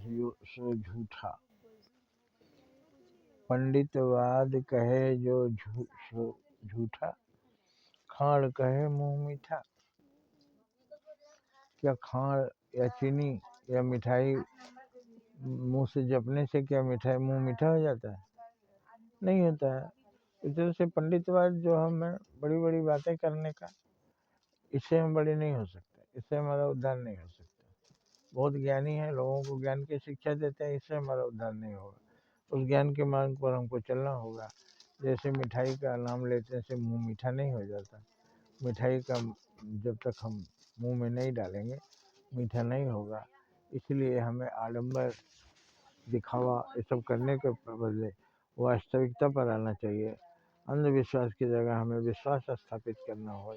सो झूठा। पंडितवाद कहे जो सो झूठा, खाड़ कहे मुंह मीठा। क्या खाड़ या चीनी या मिठाई मुंह से जपने से क्या मिठाई मुंह मीठा हो जाता है? नहीं होता है। इस तरह से पंडितवाद जो हमें बड़ी बड़ी बातें करने का, इससे हम बड़े नहीं हो सकते, इससे हमारा उद्धार नहीं हो सकता। बहुत ज्ञानी है, लोगों को ज्ञान की शिक्षा देते हैं, इससे हमारा उद्धार नहीं होगा। उस ज्ञान के मार्ग पर हमको चलना होगा। जैसे मिठाई का नाम लेने से मुंह मीठा नहीं हो जाता। मिठाई का जब तक हम मुंह में नहीं डालेंगे मीठा नहीं होगा। इसलिए हमें आडंबर, दिखावा ये सब करने के बदले वास्तविकता पर आना चाहिए। अंधविश्वास की जगह हमें विश्वास स्थापित करना हो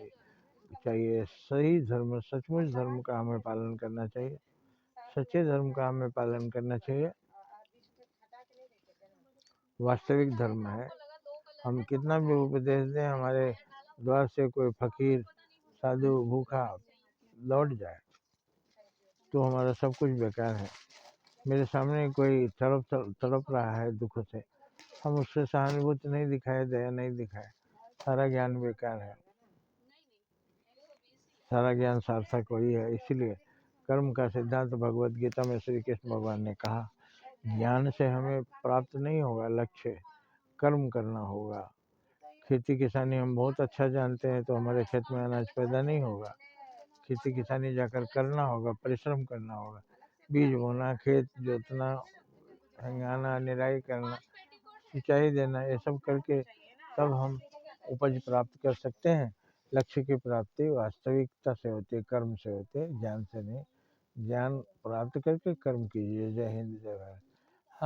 चाहिए। सही धर्म, सचमुच धर्म का हमें पालन करना चाहिए। सच्चे धर्म का हमें पालन करना चाहिए। वास्तविक धर्म है। हम कितना भी उपदेश दें, हमारे द्वार से कोई फकीर, साधु, भूखा लौट जाए तो हमारा सब कुछ बेकार है। मेरे सामने कोई तड़प रहा है दुख से, हम उससे सहानुभूति नहीं दिखाए, दया नहीं दिखाए, सारा ज्ञान बेकार है, सारा ज्ञान सार्थक वही है। इसीलिए कर्म का सिद्धांत भगवत गीता में श्री कृष्ण भगवान ने कहा, ज्ञान से हमें प्राप्त नहीं होगा लक्ष्य, कर्म करना होगा। खेती किसानी हम बहुत अच्छा जानते हैं तो हमारे खेत में अनाज पैदा नहीं होगा। खेती किसानी जाकर करना होगा, परिश्रम करना होगा, बीज बोना, खेत जोतना, हंगाना, निराई करना, सिंचाई देना, ये सब करके तब हम उपज प्राप्त कर सकते हैं। लक्ष्य की प्राप्ति वास्तविकता से होती है, कर्म से होती है, ज्ञान से नहीं। ज्ञान प्राप्त करके कर्म कीजिए। जय हिंद, जय भारत।